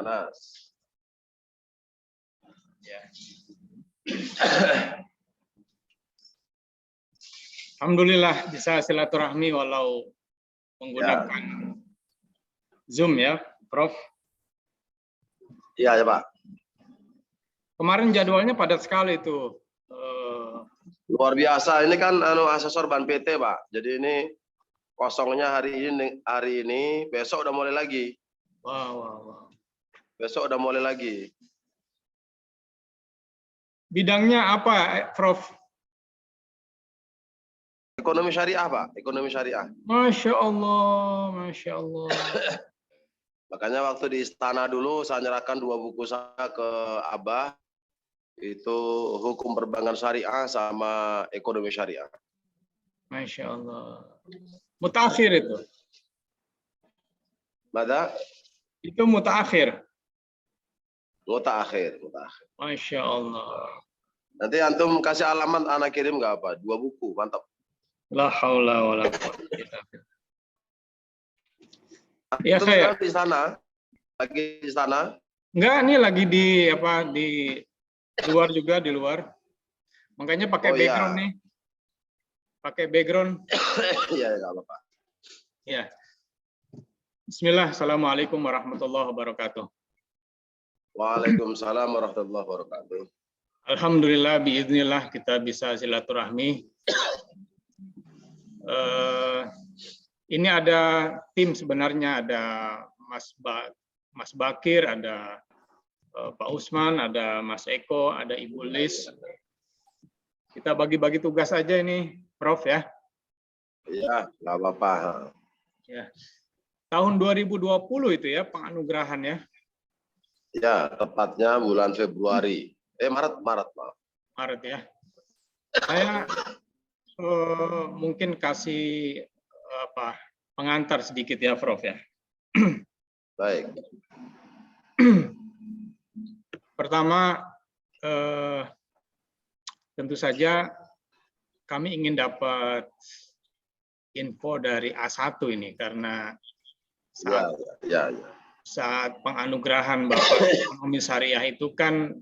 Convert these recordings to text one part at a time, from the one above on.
Panas. Ya. Alhamdulillah bisa silaturahmi walau menggunakan Zoom ya, Prof. Iya ya Pak. Kemarin jadwalnya padat sekali itu. Luar biasa. Ini kan asesor ban PT Pak. Jadi ini kosongnya hari ini, besok udah mulai lagi. Wow. Besok udah mulai lagi. Bidangnya apa, Prof? Ekonomi syariah, Pak. Ekonomi syariah. Masya Allah, Masya Allah. Makanya waktu di istana dulu saya nyerahkan 2 buku saya ke Abah. Itu hukum perbankan syariah sama ekonomi syariah. Masya Allah. Mutakhir itu. Mada? Itu mutakhir. Mutakhir. Masya Allah. Nanti antum kasih alamat, anak kirim nggak apa? 2 buku, mantap. La haula wala quwwata illa billah. Ya Antum saya di sana, lagi di sana. enggak, ini lagi di luar juga, di luar. Makanya pakai background nih. Pakai background. Iya, nggak apa-apa. Ya. Bismillah, assalamualaikum warahmatullahi wabarakatuh. Waalaikumsalam warahmatullahi wabarakatuh. Alhamdulillah, biiznillah kita bisa silaturahmi. Ini ada tim sebenarnya, ada Mas Bakir, ada Pak Usman, ada Mas Eko, ada Ibu Lis. Kita bagi-bagi tugas aja ini, Prof ya. Iya, nggak apa-apa. Ya. Tahun 2020 itu ya penganugerahan ya. Ya, tepatnya bulan Februari. Maret. Maret ya. Saya mungkin kasih pengantar sedikit ya, Prof ya. Baik. Pertama, tentu saja kami ingin dapat info dari A1 ini karena saat penganugerahan Bapak Ekonomi Syariah itu kan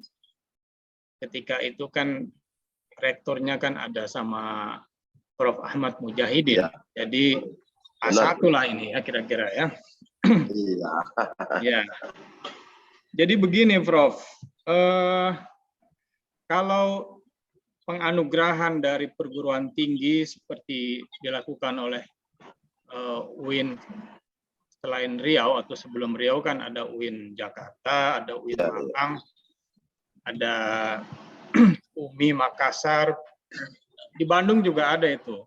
ketika itu kan rektornya kan ada sama Prof. Ahmad Mujahidin. Ya. Jadi A1 lah ini ya kira-kira ya. Iya. Ya. Jadi begini Prof. Kalau penganugerahan dari perguruan tinggi seperti dilakukan oleh UIN selain Riau atau sebelum Riau kan ada UIN Jakarta, ada UIN Malang, ada UMI Makassar, di Bandung juga ada itu.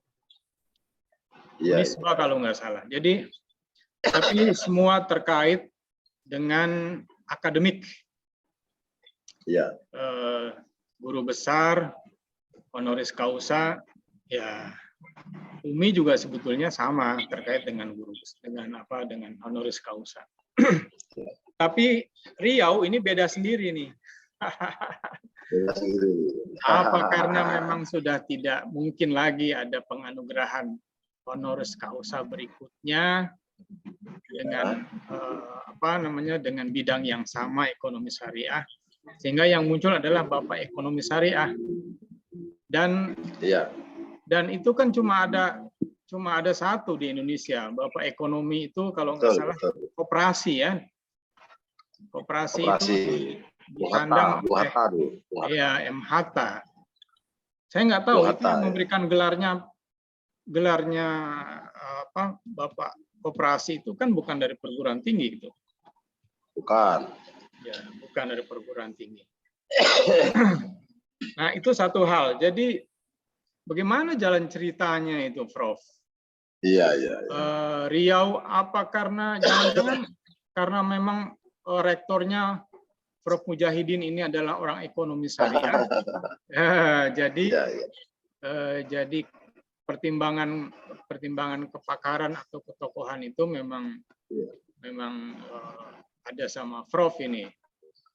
Unisba kalau nggak salah. Jadi tapi semua terkait dengan akademik. Iya. Guru besar, honoris causa, ya UMI juga sebetulnya sama terkait dengan dengan honoris causa. Tapi Riau ini beda sendiri nih. Apa karena memang sudah tidak mungkin lagi ada penganugerahan honoris causa berikutnya dengan dengan bidang yang sama ekonomi syariah, sehingga yang muncul adalah Bapak Ekonomi Syariah. Dan itu kan cuma ada satu di Indonesia, Bapak Ekonomi itu kalau nggak salah koperasi ya. Koperasi itu dipandang ya M. Hatta. Saya nggak tahu itu yang memberikan gelarnya Bapak Koperasi itu kan bukan dari perguruan tinggi itu. Bukan. Ya, bukan dari perguruan tinggi. Nah, itu satu hal. Jadi bagaimana jalan ceritanya itu, Prof? Iya. Riau apa karena jangan-jangan karena memang rektornya Prof. Mujahidin ini adalah orang ekonomi syariah. Jadi pertimbangan kepakaran atau ketokohan itu memang ada sama Prof ini.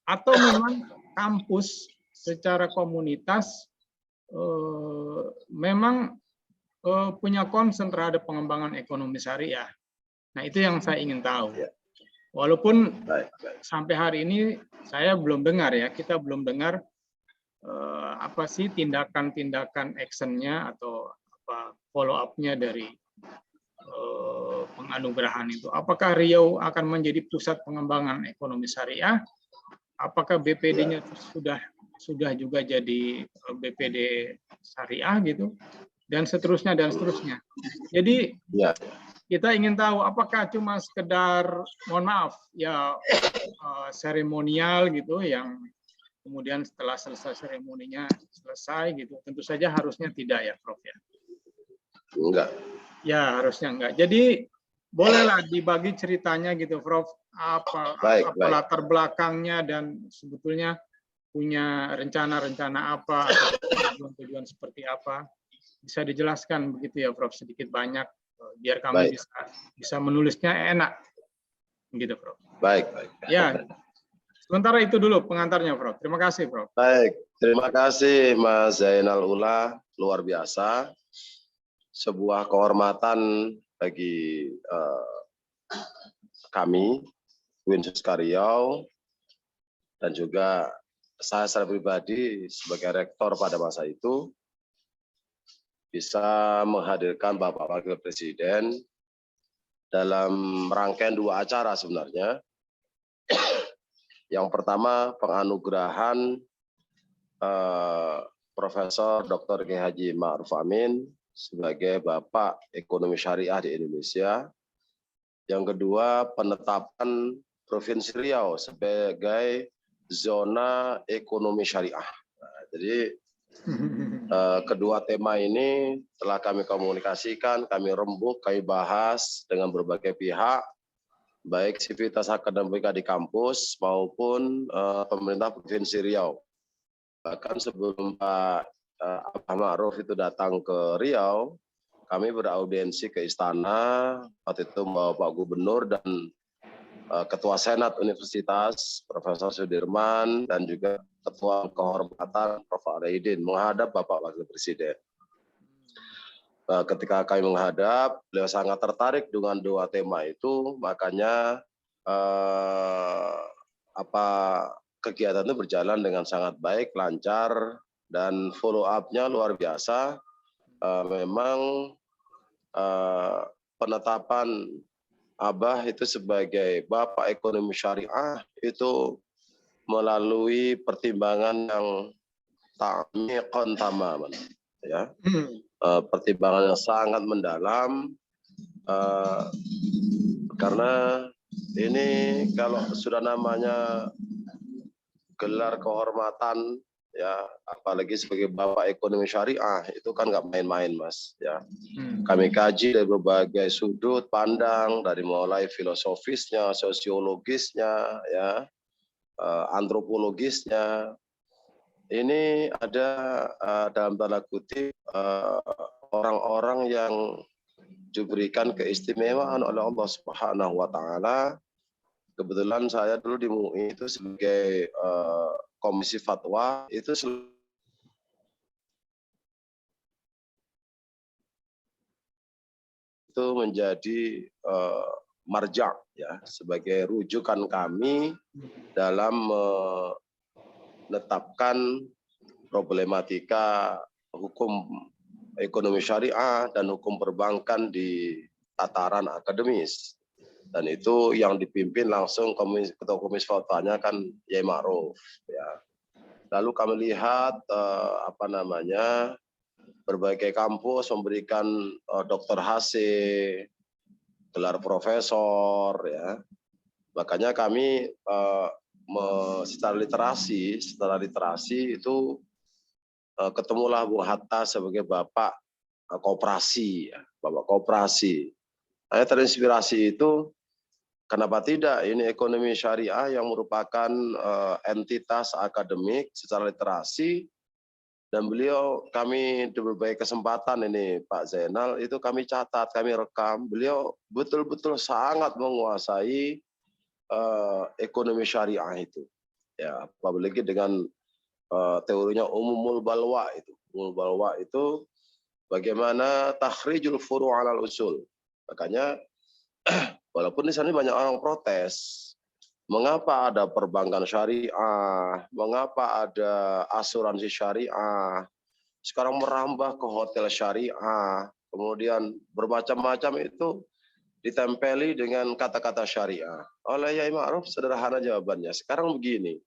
Atau memang kampus secara komunitas memang punya concern terhadap pengembangan ekonomi syariah. Nah, itu yang saya ingin tahu. Walaupun sampai hari ini saya belum dengar ya, kita belum dengar apa sih tindakan-tindakan actionnya atau apa follow up-nya dari penganugerahan itu. Apakah Riau akan menjadi pusat pengembangan ekonomi syariah? Apakah BPD-nya sudah juga jadi BPD syariah gitu? Dan seterusnya dan seterusnya. Jadi kita ingin tahu apakah cuma sekedar, mohon maaf, ya seremonial gitu yang kemudian setelah selesai seremoninya selesai gitu. Tentu saja harusnya tidak ya, Prof ya. Enggak. Ya, harusnya enggak. Jadi bolehlah dibagi ceritanya gitu, Prof. Apa latar belakangnya dan sebetulnya punya rencana-rencana apa atau tujuan-tujuan seperti apa. Bisa dijelaskan begitu ya, Prof, sedikit banyak biar kami bisa menulisnya enak. Gitu, Prof. Baik. Ya. Sementara itu dulu pengantarnya, Prof. Terima kasih, Prof. Baik, terima kasih Mas Zainal Ula, luar biasa. Sebuah kehormatan bagi kami, Winsuska Riau, dan juga saya secara pribadi sebagai rektor pada masa itu, bisa menghadirkan Bapak Wakil Presiden dalam rangkaian 2 acara sebenarnya. Yang pertama, penganugerahan Profesor Dr. Kiai Haji Ma'ruf Amin sebagai Bapak Ekonomi Syariah di Indonesia. Yang kedua, penetapan Provinsi Riau sebagai zona ekonomi syariah. Nah, jadi kedua tema ini telah kami komunikasikan, kami rembuk, kami bahas dengan berbagai pihak, baik sivitas akademika di kampus maupun pemerintah Provinsi Riau. Bahkan sebelum Pak Ma'ruf itu datang ke Riau, kami beraudiensi ke istana, waktu itu Pak Gubernur dan Ketua Senat Universitas, Profesor Sudirman, dan juga Ketua Kehormatan Prof. Araidin menghadap Bapak Wakil Presiden. Ketika kami menghadap, beliau sangat tertarik dengan 2 tema itu, makanya kegiatan itu berjalan dengan sangat baik, lancar, dan follow up-nya luar biasa. Memang penetapan Abah itu sebagai Bapak Ekonomi Syariah itu melalui pertimbangan yang ta'miqan tamaman, ya. Pertimbangan yang sangat mendalam, karena ini kalau sudah namanya gelar kehormatan, ya, apalagi sebagai Bapak Ekonomi Syariah, itu kan nggak main-main, Mas, ya. Kami kaji dari berbagai sudut pandang, dari mulai filosofisnya, sosiologisnya, ya, antropologisnya. Ini ada dalam tanda kutip orang-orang yang diberikan keistimewaan oleh Allah Subhanahu wa Ta'ala. Kebetulan saya dulu di MUI itu sebagai komisi fatwa itu menjadi marja, ya, sebagai rujukan kami dalam menetapkan problematika hukum ekonomi syariah dan hukum perbankan di tataran akademis. Dan itu yang dipimpin langsung ketua komisi fatwanya kan Yai Ma'ruf, ya. Lalu kami lihat berbagai kampus memberikan Dr. HC, gelar profesor, ya. Makanya kami secara literasi itu ketemulah Bung Hatta sebagai Bapak Koperasi, ya, Bapak Koperasi. Saya terinspirasi itu, kenapa tidak ini ekonomi syariah yang merupakan entitas akademik secara literasi, dan kami di berbagai kesempatan ini Pak Zainal itu kami catat, kami rekam, beliau betul-betul sangat menguasai ekonomi syariah itu, ya, apalagi dengan teorinya umumul balwa itu. Umumul balwa itu bagaimana takhrijul furu' alal usul. Makanya Walaupun di sana banyak orang protes. Mengapa ada perbankan syariah? Mengapa ada asuransi syariah? Sekarang merambah ke hotel syariah. Kemudian bermacam-macam itu ditempeli dengan kata-kata syariah. Oleh Yai Ma'ruf sederhana jawabannya. Sekarang begini,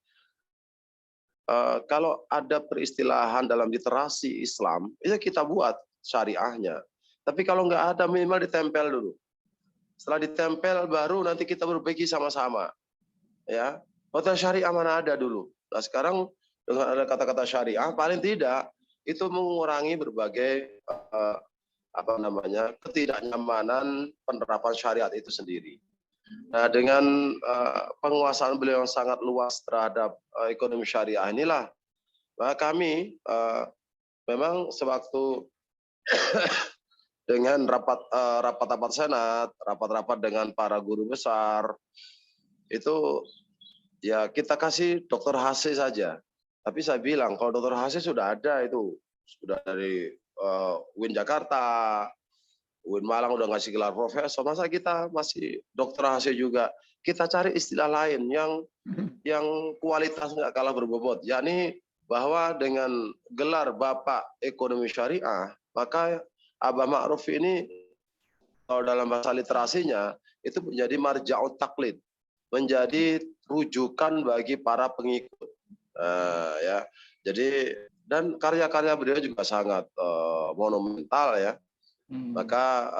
kalau ada peristilahan dalam literasi Islam, itu kita buat syariahnya. Tapi kalau nggak ada, minimal ditempel dulu. Setelah ditempel, baru nanti kita berbagi sama-sama. Ya, hotel syariah mana ada dulu. Nah sekarang dengan ada kata-kata syariah, paling tidak itu mengurangi berbagai ketidaknyamanan penerapan syariat itu sendiri. Nah, dengan penguasaan beliau yang sangat luas terhadap ekonomi syariah inilah, maka kami memang sewaktu dengan rapat-rapat senat, rapat-rapat dengan para guru besar, itu ya kita kasih Dr. Hase saja. Tapi saya bilang kalau Dr. Hase sudah ada itu, sudah dari UIN Jakarta, UIN Malang udah ngasih gelar profesor, masa kita masih Dr. Hase juga? Kita cari istilah lain yang kualitas nggak kalah berbobot, yakni bahwa dengan gelar Bapak Ekonomi Syariah, maka Abah Ma'ruf ini kalau dalam bahasa literasinya itu menjadi marja'ut taklid, menjadi rujukan bagi para pengikut. Ya, jadi dan karya-karya beliau juga sangat monumental ya. Maka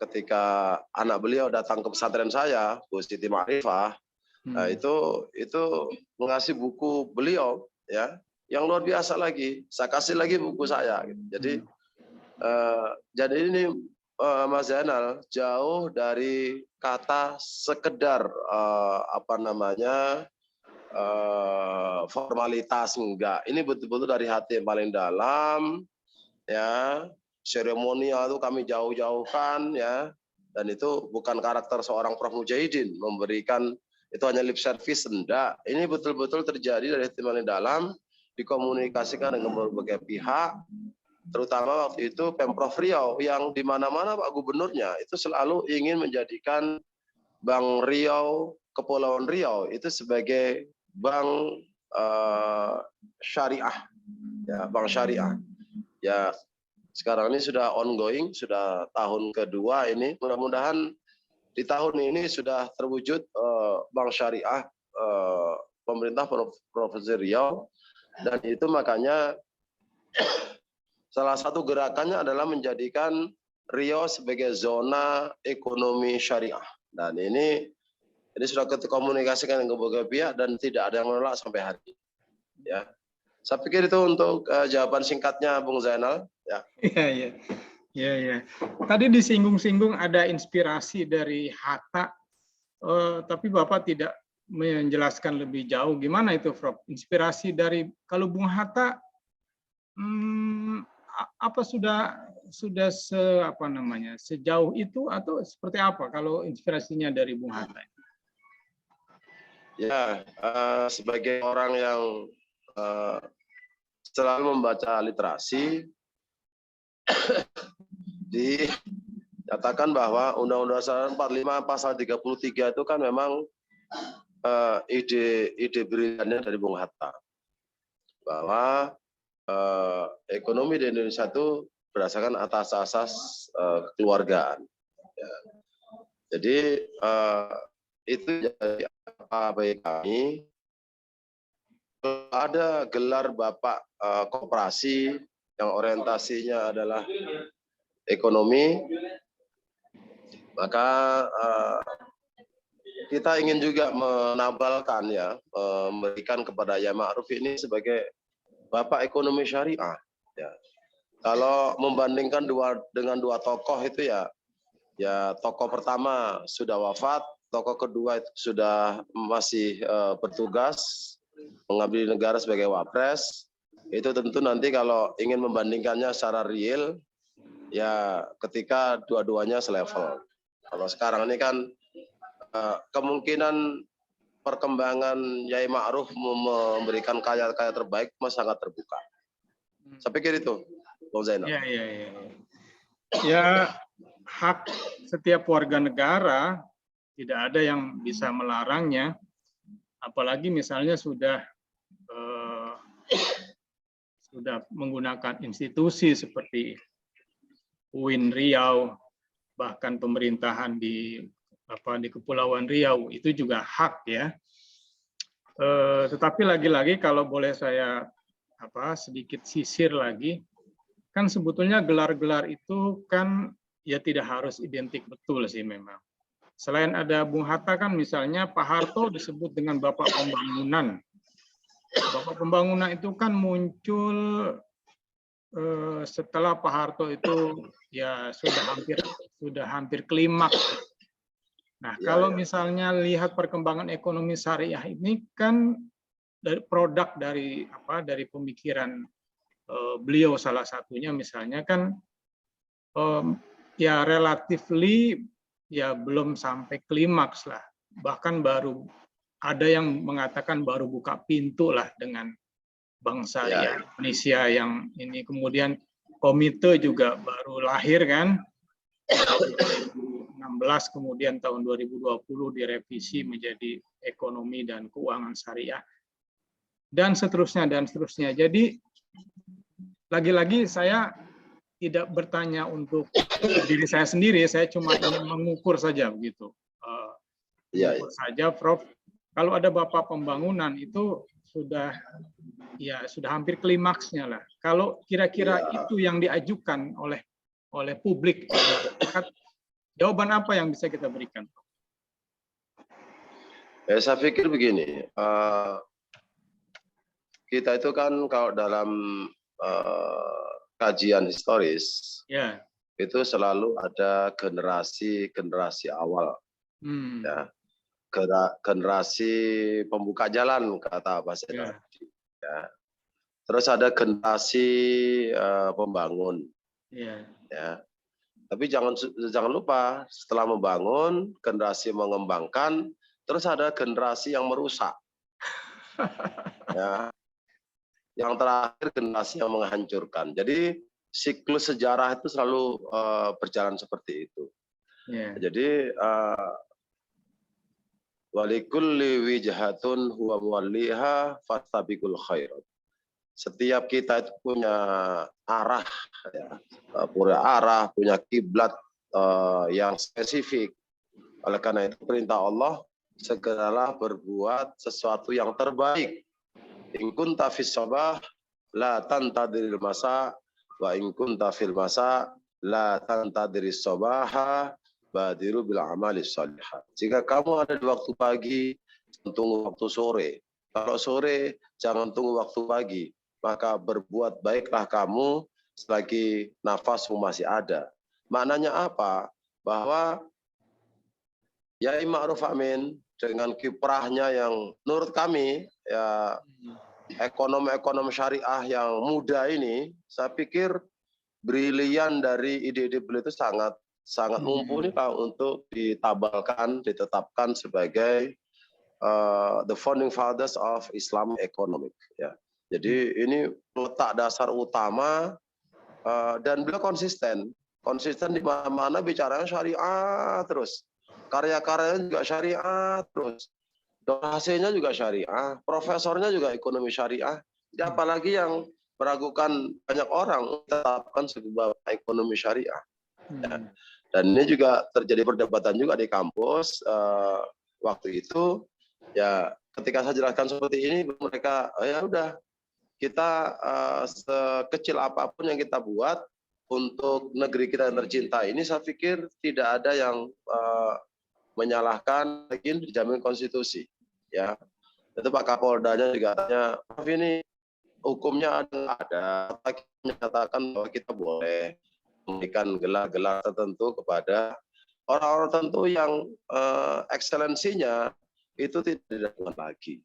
ketika anak beliau datang ke pesantren saya, Bu Siti Ma'rifah, itu mengasih buku beliau ya, yang luar biasa lagi. Saya kasih lagi buku saya. Gitu. Jadi ini Mas Zainal jauh dari kata sekedar formalitas, enggak. Ini betul-betul dari hati yang paling dalam ya. Seremonial itu kami jauh-jauhkan ya, dan itu bukan karakter seorang Prof Mujahidin memberikan itu hanya lip service, enggak. Ini betul-betul terjadi dari hati paling dalam, dikomunikasikan dengan berbagai pihak, terutama waktu itu Pemprov Riau yang di mana-mana Pak Gubernurnya itu selalu ingin menjadikan Bank Riau, Kepulauan Riau itu sebagai bank syariah, ya, bank syariah. Ya, sekarang ini sudah ongoing, sudah tahun kedua ini. Mudah-mudahan di tahun ini sudah terwujud bank syariah pemerintah Provinsi Riau, dan itu makanya salah satu gerakannya adalah menjadikan Riau sebagai zona ekonomi syariah. Dan ini sudah kita komunikasikan dengan berbagai pihak dan tidak ada yang menolak sampai hari ini. Ya, saya pikir itu untuk jawaban singkatnya, Bung Zainal. Ya. Iya. Tadi disinggung-singgung ada inspirasi dari Hatta, tapi Bapak tidak menjelaskan lebih jauh. Gimana itu, Prof? Inspirasi dari kalau Bung Hatta, apa sudah sejauh itu atau seperti apa kalau inspirasinya dari Bung Hatta? Ya, sebagai orang yang selalu membaca literasi, dikatakan bahwa Undang-Undang Dasar 45 pasal 33 itu kan memang ide briliannya dari Bung Hatta, bahwa ekonomi di Indonesia itu berdasarkan atas asas kekeluargaan. Ya. Jadi itu jadi apa bagi kami. Ada gelar Bapak Koperasi yang orientasinya adalah ekonomi, maka kita ingin juga menabalkan ya, memberikan kepada Yai Ma'ruf ini sebagai Bapak Ekonomi Syariah. Ya. Kalau membandingkan dengan dua tokoh itu ya tokoh pertama sudah wafat, tokoh kedua itu sudah masih bertugas mengabdi negara sebagai wapres. Itu tentu nanti kalau ingin membandingkannya secara real, ya ketika dua-duanya selevel. Kalau sekarang ini kan kemungkinan perkembangan Yai Ma'ruf memberikan karya-karya terbaik sangat terbuka. Saya pikir itu, Bung Zainal. Ya, hak setiap warga negara, tidak ada yang bisa melarangnya, apalagi misalnya sudah menggunakan institusi seperti UIN Riau, bahkan pemerintahan di Kepulauan Riau, itu juga hak ya. Tetapi lagi-lagi kalau boleh saya sedikit sisir lagi, kan sebetulnya gelar-gelar itu kan ya tidak harus identik betul sih memang. Selain ada Bung Hatta kan misalnya Pak Harto disebut dengan Bapak Pembangunan. Bapak Pembangunan itu kan muncul setelah Pak Harto itu ya sudah hampir klimaks. Nah, kalau misalnya lihat perkembangan ekonomi syariah ini kan produk dari pemikiran beliau, salah satunya misalnya kan ya relatively ya belum sampai klimaks lah, bahkan baru ada yang mengatakan baru buka pintu lah dengan Bank Syariah Indonesia yang ini. Kemudian komite juga baru lahir kan tahun 2016, kemudian tahun 2020 direvisi menjadi ekonomi dan keuangan syariah, dan seterusnya dan seterusnya. Jadi lagi-lagi saya tidak bertanya untuk diri saya sendiri, saya cuma ingin mengukur saja begitu. Mengukur saja, Prof. Kalau ada Bapak Pembangunan itu sudah hampir klimaksnya lah. Kalau kira-kira itu yang diajukan oleh publik, jawaban apa yang bisa kita berikan? Saya pikir begini, kita itu kan kalau dalam kajian historis itu selalu ada generasi awal, ya, generasi pembuka jalan kata bahasa tadi, ya. Terus ada generasi pembangun, ya. Tapi jangan lupa setelah membangun, generasi mengembangkan, terus ada generasi yang merusak, ya. Yang terakhir generasi yang menghancurkan. Jadi siklus sejarah itu selalu berjalan seperti itu. Jadi walikulli wijhatun huwa muwalliha fastabiqul khairat. Setiap kita itu punya arah, ya, punya kiblat yang spesifik. Oleh karena itu perintah Allah, segeralah berbuat sesuatu yang terbaik. In kunta fis sabah la tantadiril masa wa in kunta fil masa la tantadiris sabaha badiru bil amalis shalihat. Jika kamu ada di waktu pagi, tunggu waktu sore. Kalau sore, jangan tunggu waktu pagi. Maka berbuat baiklah kamu selagi nafasmu masih ada. Maknanya apa? Bahwa Yai Ma'ruf Amin dengan kiprahnya yang menurut kami ya ekonom syariah yang muda ini, saya pikir brilian dari ide-ide beliau itu sangat mumpuni lah untuk ditetapkan sebagai the founding fathers of Islamic economic, ya. Jadi ini letak dasar utama, dan beliau konsisten di mana-mana bicaranya syariah terus, karya-karyanya juga syariah terus, donasinya juga syariah, profesornya juga ekonomi syariah. Jadi apalagi yang meragukan banyak orang tetapkan sebuah ekonomi syariah. Ya. Dan ini juga terjadi perdebatan juga di kampus waktu itu. Ya, ketika saya jelaskan seperti ini, mereka ya udah, kita sekecil apapun yang kita buat untuk negeri kita yang tercinta ini, saya pikir tidak ada yang menyalahkan, lagi dijamin konstitusi, ya. Itu Pak Kapoldanya juga tanya, Prof, ini hukumnya ada, kita menyatakan bahwa kita boleh memberikan gelar-gelar tertentu kepada orang-orang tertentu yang ekselensinya itu tidak dilakukan lagi,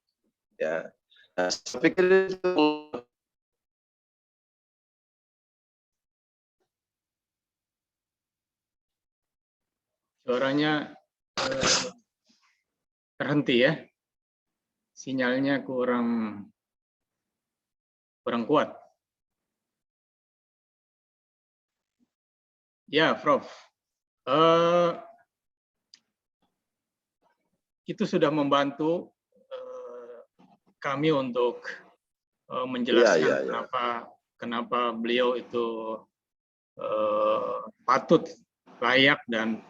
ya. Nah, saya pikir itu suaranya terhenti ya, sinyalnya kurang kuat. Ya, Prof. Eh, itu sudah membantu kami untuk menjelaskan kenapa beliau itu patut, layak, dan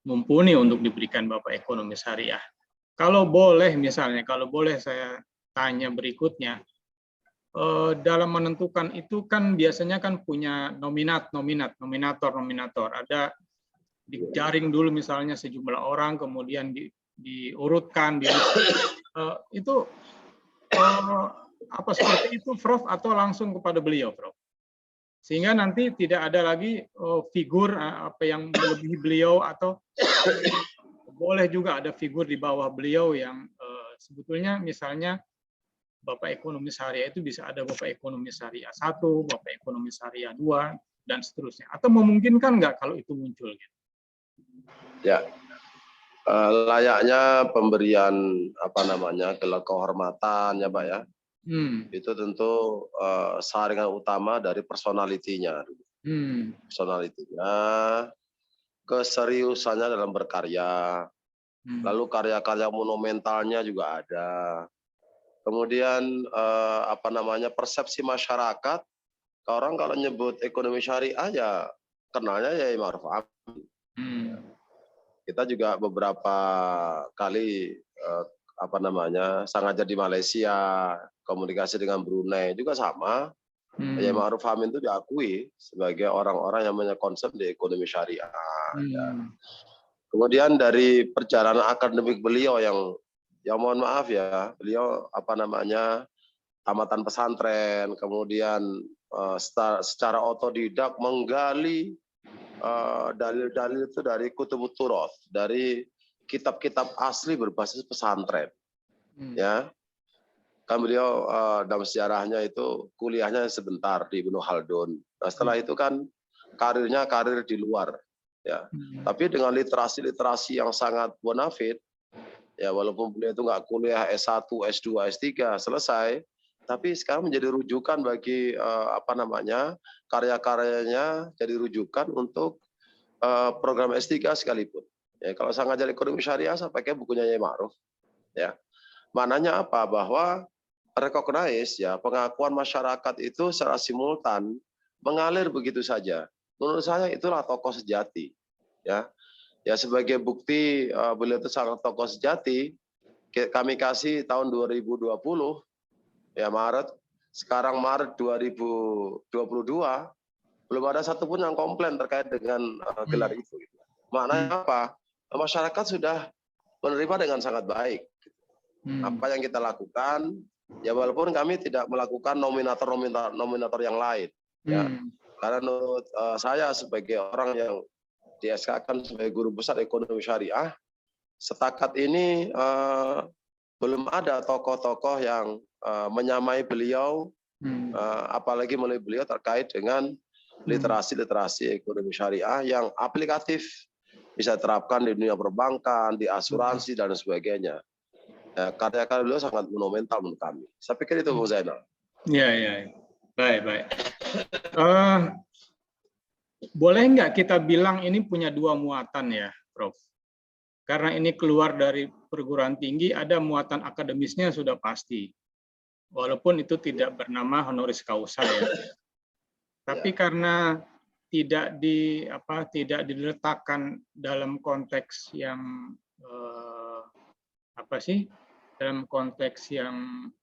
mumpuni untuk diberikan Bapak Ekonomi Syariah. Kalau boleh misalnya, kalau boleh saya tanya berikutnya, dalam menentukan itu kan biasanya kan punya nominator. Ada dijaring dulu misalnya sejumlah orang, kemudian diurutkan, itu apa seperti itu, Prof, atau langsung kepada beliau, Prof? Sehingga nanti tidak ada lagi figur apa yang melebihi beliau, atau boleh juga ada figur di bawah beliau yang sebetulnya misalnya Bapak Ekonomi Syariah itu bisa ada Bapak Ekonomi Syariah 1, Bapak Ekonomi Syariah 2, dan seterusnya. Atau memungkinkan nggak kalau itu muncul? Ya, layaknya pemberian gelar kehormatan ya Pak ya. Itu tentu saringan utama dari personalitinya. Personalitinya, keseriusannya dalam berkarya, lalu karya-karya monumentalnya juga ada. Kemudian persepsi masyarakat, orang kalau nyebut ekonomi syariah ya kenalnya ya Ma'ruf Amin. Kita juga beberapa kali sengaja di Malaysia, komunikasi dengan Brunei juga sama. Ya Ma'ruf Amin itu diakui sebagai orang-orang yang punya konsep di ekonomi syariah. Ya. Kemudian dari perjalanan akademik beliau yang mohon maaf ya, beliau tamatan pesantren, kemudian secara otodidak menggali dalil-dalil itu dari kutubut turoth, dari kitab-kitab asli berbasis pesantren. Ya, kan beliau dalam sejarahnya itu kuliahnya sebentar di Ibnu Khaldun. Nah, setelah itu kan karir di luar. Ya, tapi dengan literasi yang sangat bonafit. Ya, walaupun beliau itu nggak kuliah S1, S2, S3 selesai, tapi sekarang menjadi rujukan bagi karya-karyanya, jadi rujukan untuk program S3 sekalipun. Ya, kalau saya ngajar ekonomi syariah, saya pakai bukunya Yai Ma'ruf. Ya, maknanya apa? Bahwa recognize ya, pengakuan masyarakat itu secara simultan mengalir begitu saja. Menurut saya itulah tokoh sejati. Ya. Ya, sebagai bukti beliau itu sangat tokoh sejati, kami kasih tahun 2020 ya Maret, sekarang Maret 2022 belum ada satupun yang komplain terkait dengan gelar itu. Maknanya apa? Masyarakat sudah menerima dengan sangat baik apa yang kita lakukan, ya walaupun kami tidak melakukan nominator yang lain. Ya. Karena menurut saya sebagai orang yang di-SK-kan sebagai guru besar ekonomi syariah, setakat ini belum ada tokoh-tokoh yang menyamai beliau, apalagi melalui beliau terkait dengan literasi ekonomi syariah yang aplikatif, bisa terapkan di dunia perbankan, di asuransi, dan sebagainya. Ya, karya-karya beliau sangat monumental menurut kami. Saya pikir itu, Bung Zainal. Iya. Baik. Boleh nggak kita bilang ini punya dua muatan ya, Prof? Karena ini keluar dari perguruan tinggi, ada muatan akademisnya sudah pasti. Walaupun itu tidak bernama honoris causa ya. Tapi karena tidak diletakkan dalam konteks yang dalam konteks yang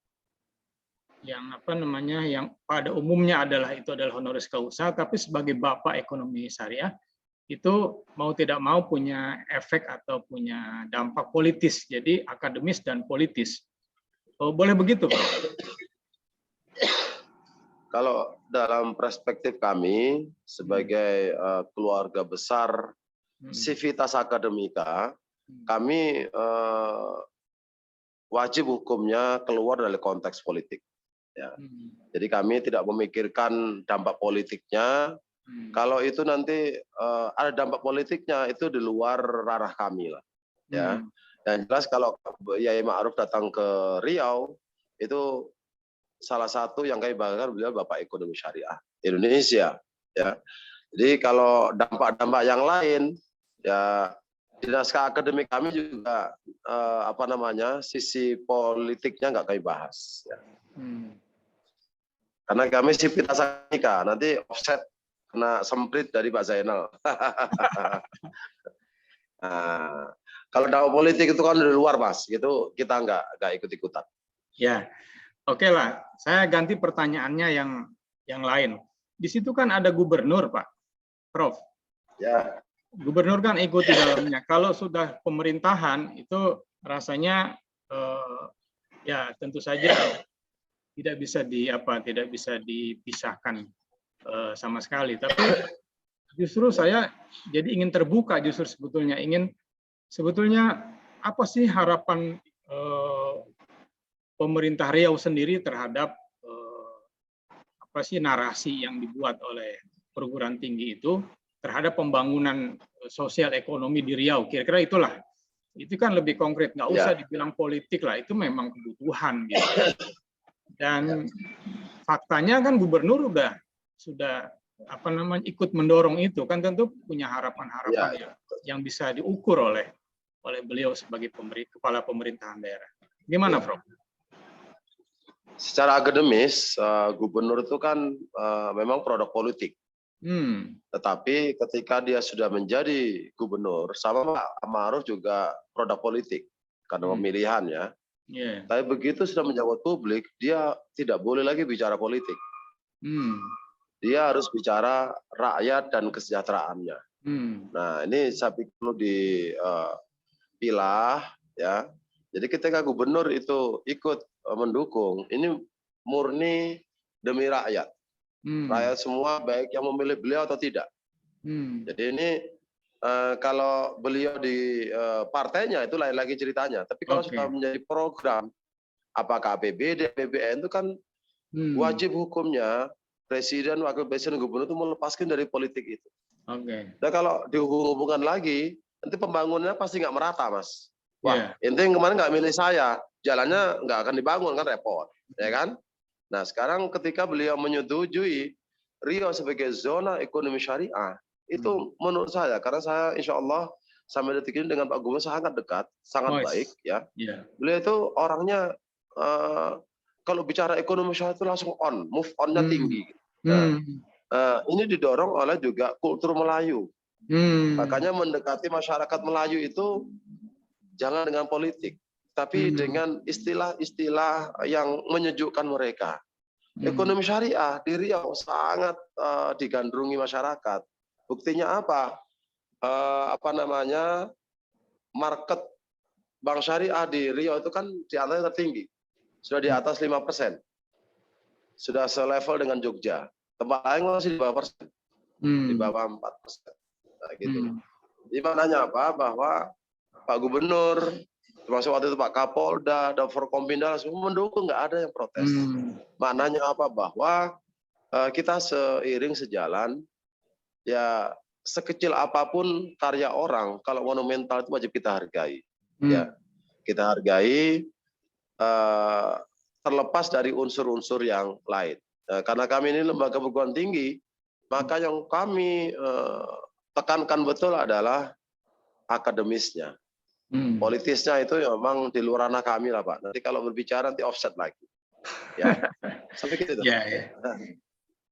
pada umumnya itu adalah honoris causa, tapi sebagai Bapak Ekonomi Syariah itu mau tidak mau punya efek atau punya dampak politis, jadi akademis dan politis. Boleh begitu, Pak? Kalau dalam perspektif kami sebagai keluarga besar Civitas Akademika, kami wajib hukumnya keluar dari konteks politik. Ya. Jadi kami tidak memikirkan dampak politiknya. Kalau itu nanti ada dampak politiknya, itu di luar ranah kami lah. Ya. Dan jelas kalau Yai Ma'ruf datang ke Riau, itu salah satu yang kami banggakan beliau Bapak Ekonomi Syariah Indonesia. Ya. Jadi kalau dampak-dampak yang lain, ya di naskah akademik kami juga sisi politiknya nggak kami bahas. Ya. Karena kami sipil akademika, nanti offset kena semprit dari Pak Zainal. Nah, kalau dampak politik itu kan dari luar, Mas, gitu kita nggak ikut-ikutan. Ya, oke lah. Saya ganti pertanyaannya yang lain. Di situ kan ada gubernur, Pak, Prof. Ya. Gubernur kan ikut di dalamnya. Kalau sudah pemerintahan itu rasanya ya tentu saja tidak bisa dipisahkan sama sekali. Tapi justru saya jadi ingin terbuka justru sebetulnya apa sih harapan pemerintah Riau sendiri terhadap apa sih narasi yang dibuat oleh perguruan tinggi itu terhadap pembangunan sosial ekonomi di Riau. Kira-kira itulah. Itu kan lebih konkret, nggak usah dibilang politik lah, itu memang kebutuhan gitu. Dan faktanya kan gubernur sudah ikut mendorong itu, kan tentu punya harapan-harapan yang bisa diukur oleh beliau sebagai kepala pemerintahan daerah. Gimana, Prof? Secara akademis, gubernur itu kan memang produk politik. Tetapi ketika dia sudah menjadi gubernur, sama Pak Ma'ruf juga produk politik karena pemilihan ya. Tapi begitu sudah menjabat publik, dia tidak boleh lagi bicara politik. Dia harus bicara rakyat dan kesejahteraannya. Nah, ini saya pikir perlu dipilah ya. Jadi ketika gubernur itu ikut mendukung, ini murni demi rakyat. Rakyat semua baik yang memilih beliau atau tidak. Jadi ini kalau beliau di partainya itu lain lagi ceritanya. Tapi kalau sudah menjadi program, apakah APBD, APBN itu kan wajib hukumnya presiden, wakil presiden, gubernur itu melepaskan dari politik itu. Dan kalau dihubung-hubungkan lagi, nanti pembangunannya pasti nggak merata, Mas. Wah, intinya kemarin nggak milih saya, jalannya nggak akan dibangun, kan repot, ya kan? Nah, sekarang ketika beliau menyetujui Riau sebagai zona ekonomi syariah, itu menurut saya, karena saya insya Allah sampai detik ini dengan Pak Gubernur sangat dekat, sangat baik, ya. Beliau itu orangnya kalau bicara ekonomi syariah itu langsung move on-nya tinggi. Nah, ini didorong oleh juga kultur Melayu. Makanya mendekati masyarakat Melayu itu jangan dengan politik, tapi dengan istilah-istilah yang menyejukkan mereka. Ekonomi syariah di Riau sangat digandrungi masyarakat. Buktinya apa? Market bank syariah di Riau itu kan di antaranya tertinggi. Sudah di atas 5%. Sudah selevel dengan Jogja. Tempat lain masih di bawah persen. Di bawah 4%. Nah, gitu. Jadi maknanya apa? Bahwa Pak Gubernur, termasuk waktu itu Pak Kapolda, dan Forkompinda semua mendukung, nggak ada yang protes. Maknanya apa? Bahwa kita seiring sejalan, ya sekecil apapun karya orang, kalau monumental itu wajib kita hargai. Ya, kita hargai terlepas dari unsur-unsur yang lain. Karena kami ini lembaga perguruan tinggi, maka yang kami tekankan betul adalah akademisnya. Politisnya itu ya memang di luar ranah kami lah, Pak. Nanti kalau berbicara nanti offset lagi. Ya. Sampai gitu. Ya.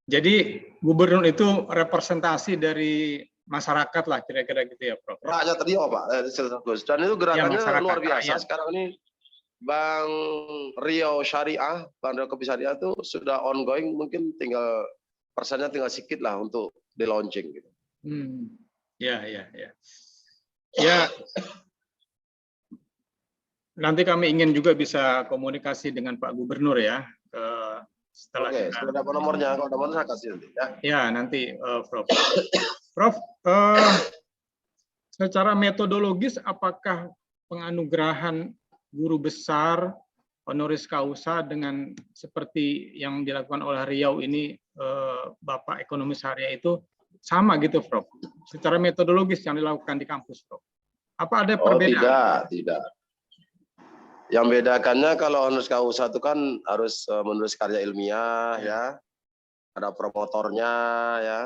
Jadi gubernur itu representasi dari masyarakat lah kira-kira gitu ya, Prof. Rakyat Riau, Pak. Dan itu gerakannya luar biasa. Rakyat. Sekarang ini Bank Riau Syariah, Bank Riau Kopi Syariah itu sudah ongoing, mungkin persennya tinggal sedikit lah untuk di launching gitu. Ya. Nanti kami ingin juga bisa komunikasi dengan Pak Gubernur ya. Setelah sudah dapat nomornya, kalau nomornya saya kasih nanti. Ya, nanti Prof. Prof, secara metodologis apakah penganugerahan guru besar honoris causa dengan seperti yang dilakukan oleh Riau ini, Bapak Ekonomi Syariah itu sama gitu, Prof? Secara metodologis yang dilakukan di kampus, Prof? Apa ada perbedaan? Tidak. Yang bedakannya kalau honoris causa itu kan harus menulis karya ilmiah, ya. Ada promotornya, ya.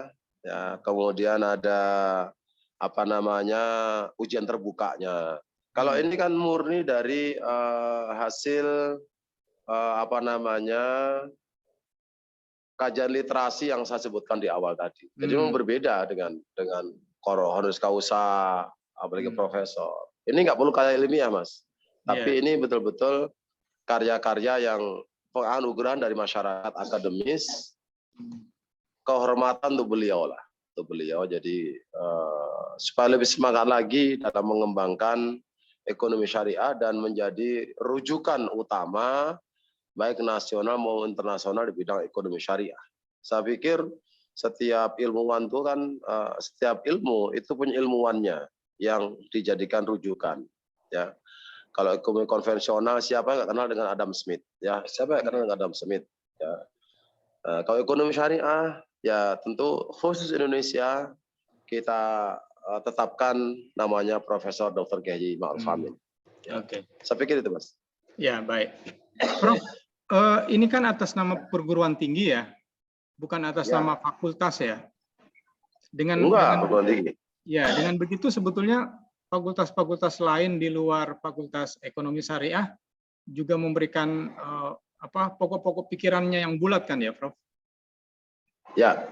Ya, kemudian ada apa namanya ujian terbukanya. Kalau ini kan murni dari hasil apa namanya kajian literasi yang saya sebutkan di awal tadi. Jadi memang berbeda dengan honoris causa, apalagi profesor. Ini nggak perlu karya ilmiah, Mas. Tapi ini betul-betul karya-karya yang penganugerahan dari masyarakat akademis, kehormatan untuk beliau lah. Untuk beliau, jadi supaya lebih semangat lagi dalam mengembangkan ekonomi syariah dan menjadi rujukan utama baik nasional maupun internasional di bidang ekonomi syariah. Saya pikir setiap ilmuwan itu kan setiap ilmu itu punya ilmuwannya yang dijadikan rujukan. Ya, kalau ekonomi konvensional siapa yang nggak kenal dengan Adam Smith? Ya, siapa yang kenal dengan Adam Smith? Ya. Kalau ekonomi syariah, ya tentu khusus Indonesia kita tetapkan namanya Profesor Dr. Kiai Ma'ruf Amin. Ya. Oke. Saya pikir itu, Mas. Ya, baik. Prof, ini kan atas nama perguruan tinggi ya, bukan atas nama fakultas ya. Dengan begitu sebetulnya fakultas-fakultas lain di luar Fakultas Ekonomi Syariah juga memberikan pokok-pokok pikirannya yang bulat kan ya, Prof? Ya.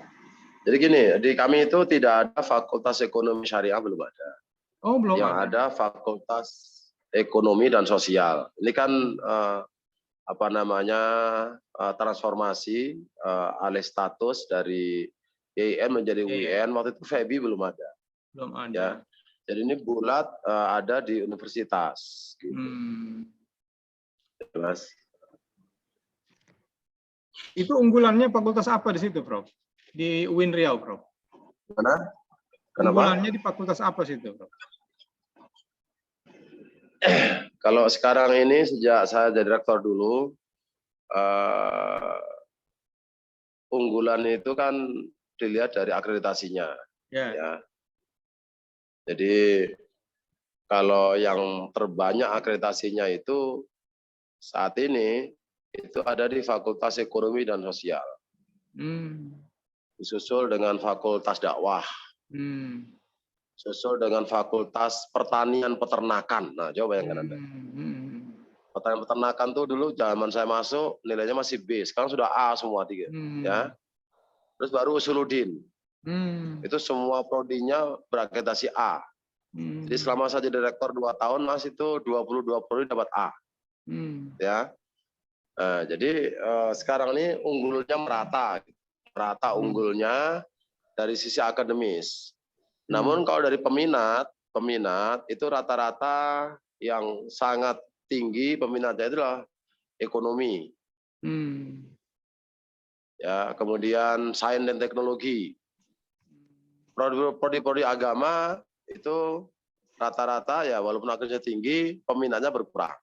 Jadi gini, di kami itu tidak ada Fakultas Ekonomi Syariah, belum ada. Oh, belum yang ada Fakultas Ekonomi dan Sosial. Ini kan apa namanya transformasi alih status dari IAIN menjadi UIN. Waktu itu FEBI belum ada. Belum ada. Ya. Jadi ini bulat ada di universitas. Gitu. Mas. Itu unggulannya fakultas apa di situ, Prof? Di UIN Riau, Prof? Kenapa? Unggulannya di fakultas apa situ, Prof? Kalau sekarang ini sejak saya jadi rektor dulu, unggulan itu kan dilihat dari akreditasinya. Ya. Jadi kalau yang terbanyak akreditasinya itu saat ini itu ada di Fakultas Ekonomi dan Sosial. Disusul dengan Fakultas Dakwah. Susul dengan Fakultas Pertanian Peternakan. Nah, coba bayangkan Anda. Pertanian Peternakan tuh dulu zaman saya masuk nilainya masih B, sekarang sudah A semua tiga. Ya. Terus baru Usuluddin. Itu semua prodinya berakreditasi A. Jadi selama saya jadi direktur 2 tahun, Mas, itu 22 prodi dapat A. Ya. Jadi sekarang ini unggulnya merata unggulnya dari sisi akademis. Namun kalau dari peminat itu rata-rata yang sangat tinggi peminatnya itulah ekonomi. Ya, kemudian sains dan teknologi. Prodi-prodi agama itu rata-rata ya walaupun akreditasinya tinggi, peminatnya berkurang.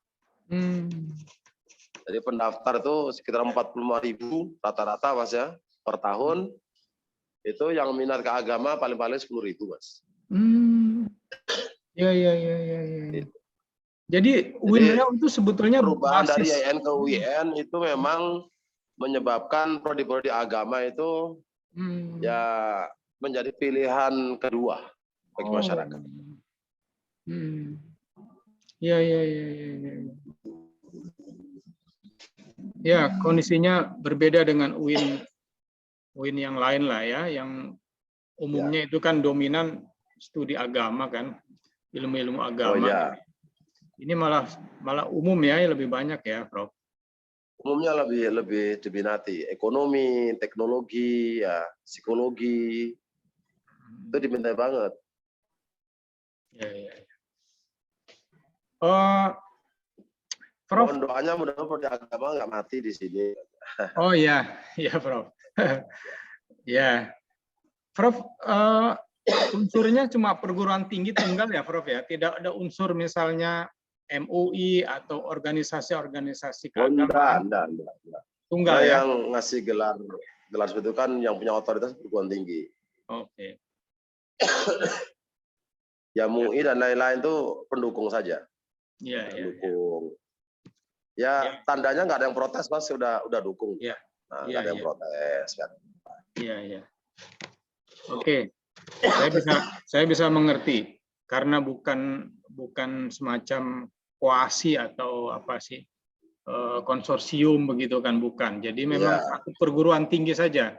Jadi pendaftar itu sekitar 45.000 rata-rata, Mas, ya, per tahun. Itu yang minat ke agama paling-paling 10.000, Mas. Ya. Jadi UIN Riau itu sebetulnya perubahan dari IAIN ke UIN itu memang menyebabkan prodi-prodi agama itu ya menjadi pilihan kedua bagi masyarakat. Ya. Ya, kondisinya berbeda dengan UIN yang lain lah ya, yang umumnya itu kan dominan studi agama kan, ilmu-ilmu agama. Ini malah umum ya, lebih banyak ya, Prof. Umumnya lebih diminati ekonomi, teknologi, ya, psikologi. Itu diminta banget. Ya. Prof, mohon doanya mudah-mudahan prodi agama nggak mati di sini. Oh ya, Prof. Ya, Prof, unsurnya cuma perguruan tinggi tunggal ya, Prof ya. Tidak ada unsur misalnya MUI atau organisasi-organisasi keagamaan. Enggak. Tunggal ya. Yang ngasih gelar seperti itu kan yang punya otoritas perguruan tinggi. Oke. Ya MUI dan lain-lain itu pendukung saja. Iya. Pendukung. Ya, tandanya nggak ada yang protes, Mas, udah dukung. Iya. Nggak ada yang protes kan. Iya. Oke, saya bisa mengerti karena bukan semacam koasi atau apa sih konsorsium begitu kan, bukan. Jadi memang Ya, satu perguruan tinggi saja.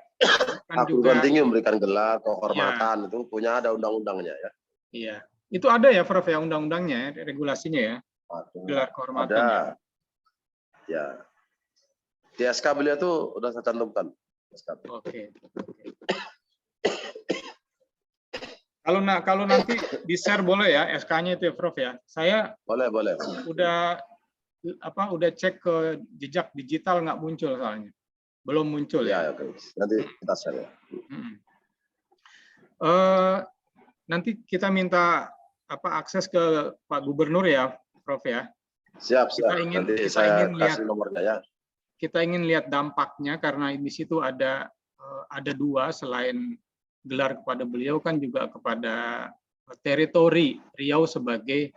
Kan perguruan juga tinggi memberikan gelar ya, kehormatan itu punya ada undang-undangnya ya. iya. Itu ada ya Prof ya undang-undangnya, ya, regulasinya ya, gelar Ada, kehormatan ya. ya. Di SK beliau tuh udah saya cantumkan. Oke. Kalau nanti di-share boleh ya SK-nya itu ya Prof ya. Saya Boleh. udah cek ke jejak digital nggak muncul soalnya. Belum muncul ya. Ya, oke. Nanti kita share ya. Nanti kita minta akses ke Pak Gubernur ya, Prof ya. Siap. Nanti saya kasih nomornya ya. Kita ingin lihat dampaknya karena di situ ada dua selain gelar kepada beliau kan juga kepada teritori Riau sebagai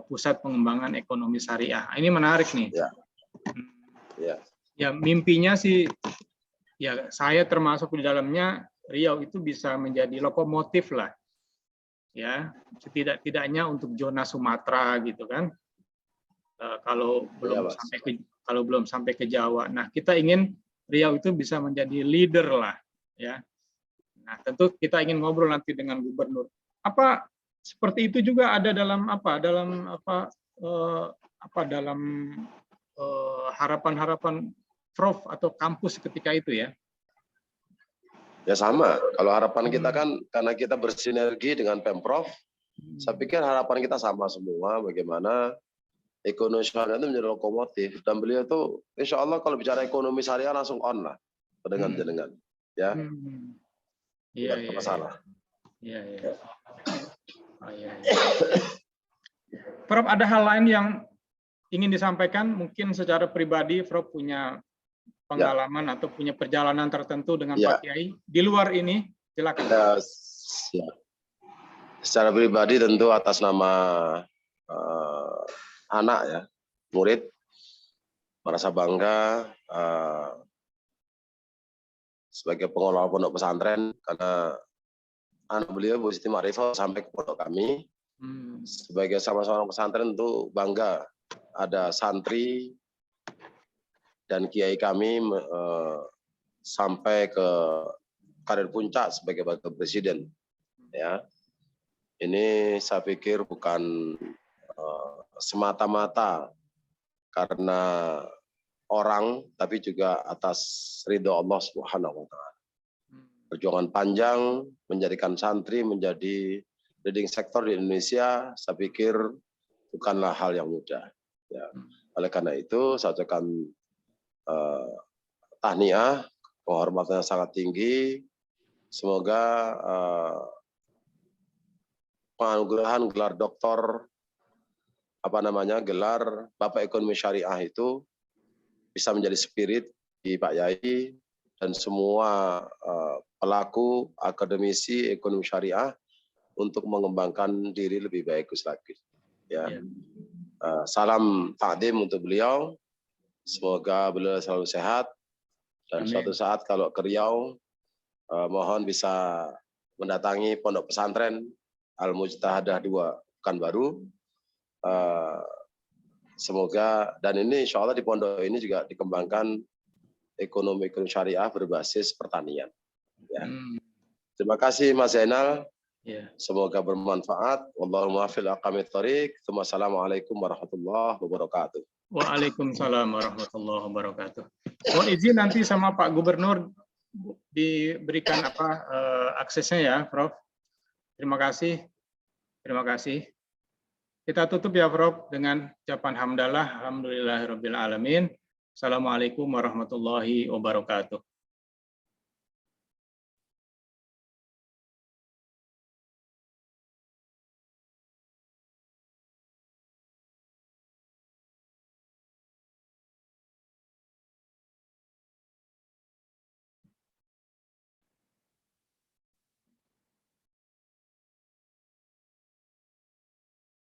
pusat pengembangan ekonomi syariah. Ini menarik nih. Ya mimpinya sih ya saya termasuk di dalamnya, Riau itu bisa menjadi lokomotif lah. Ya, tidak-tidaknya untuk zona Sumatera gitu kan. Kalau belum sampai ke Jawa. Nah, kita ingin Riau itu bisa menjadi leader lah ya. Nah, tentu kita ingin ngobrol nanti dengan gubernur. Apa seperti itu juga ada dalam harapan-harapan Prof atau kampus ketika itu ya? Ya sama. Kalau harapan kita kan karena kita bersinergi dengan Pemprov, saya pikir harapan kita sama semua. Bagaimana ekonomi syariah itu menjadi lokomotif, dan beliau itu insya Allah kalau bicara ekonomi syariah langsung on lah dengan jenengan ya. Tidak masalah. Iya. Prof, ada hal lain yang ingin disampaikan mungkin secara pribadi? Prof punya pengalaman atau punya perjalanan tertentu dengan Pak Kiai di luar ini, silakan. Secara pribadi tentu atas nama anak ya, murid, merasa bangga sebagai pengelola pondok pesantren karena anak beliau Bu Siti Ma'rifah sampai ke pondok kami. Sebagai sama-sama pesantren tentu bangga ada santri dan kiai kami sampai ke karir puncak sebagai wakil presiden ya. Ini saya pikir bukan semata-mata karena orang, tapi juga atas ridho Allah Subhanahu wa Ta'ala. Perjuangan panjang menjadikan santri menjadi leading sector di Indonesia, saya pikir bukanlah hal yang mudah. Ya. Oleh karena itu, saya ucapkan tahniah, penghormatan yang sangat tinggi. Semoga penganugerahan gelar doktor gelar Bapak Ekonomi Syariah itu bisa menjadi spirit di Pak Yai dan semua pelaku akademisi ekonomi syariah untuk mengembangkan diri lebih baik lagi. Ya. Salam takdim untuk beliau. Semoga beliau selalu sehat dan suatu saat kalau ke Riau mohon bisa mendatangi pondok pesantren Al Mujtahadah 2 Pekanbaru. Semoga, dan ini insya Allah di pondok ini juga dikembangkan ekonomi syariah berbasis pertanian. Ya. Terima kasih Mas Zainal. Semoga bermanfaat. Wallahumma fil aqamit thoriq. Wassalamualaikum warahmatullahi wabarakatuh. Waalaikumsalam warahmatullahi wabarakatuh. Mohon izin nanti sama Pak Gubernur diberikan aksesnya ya, Prof. Terima kasih. Terima kasih. Kita tutup ya Prof dengan ucapan hamdalah, alhamdulillahirabbil alamin. Assalamualaikum warahmatullahi wabarakatuh.